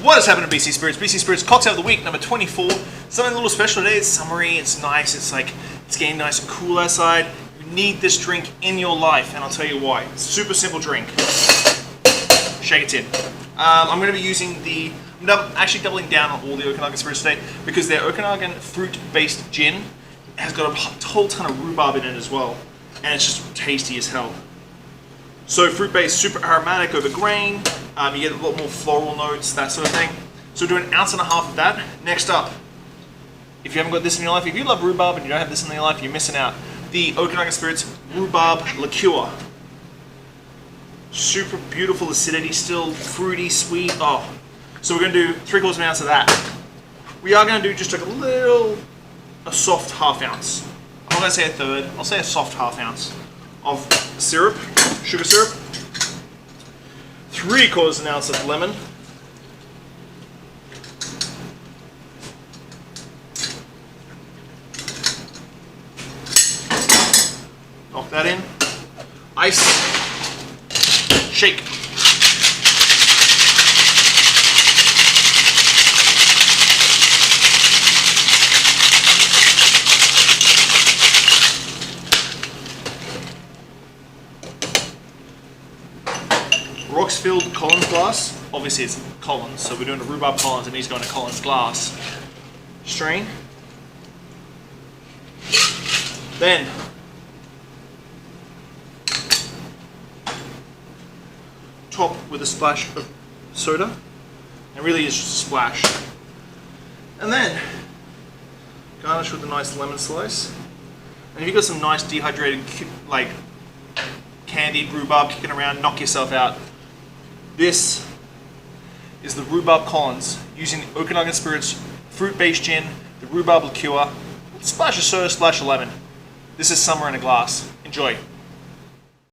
What is happening to BC Spirits? BC Spirits cocktail of the week, number 24. Something a little special today. It's summery, it's nice, it's getting nice and cool outside. You need this drink in your life, and I'll tell you why. Super simple drink. Shake it in. I'm going to be using I'm actually doubling down on all the Okanagan Spirits today because their Okanagan fruit-based gin has got a whole ton of rhubarb in it as well, and it's just tasty as hell. So fruit-based, super aromatic over grain. You get a lot more floral notes, that sort of thing. So do an ounce and a half of that. Next up, if you haven't got this in your life, if you love rhubarb and you don't have this in your life, you're missing out. The Okanagan Spirits Rhubarb Liqueur. Super beautiful acidity, still fruity, sweet. Oh, so we're going to do 3/4 of an ounce of that. We are going to do just like a soft half ounce. I'm not going to say a third. I'll say a soft half ounce of syrup, sugar syrup. 3/4 of an ounce of lemon. Knock that in. Ice. Shake. Rocks-filled Collins glass. Obviously it's Collins, so we're doing a Rhubarb Collins and he's going to Collins glass. Strain. Then top with a splash of soda. It really is just a splash. And then garnish with a nice lemon slice. And if you've got some nice dehydrated, like candied rhubarb kicking around, knock yourself out. This is the Rhubarb Collins using the Okanagan Spirits fruit-based gin, the Rhubarb Liqueur, splash of soda, splash of lemon. This is summer in a glass. Enjoy.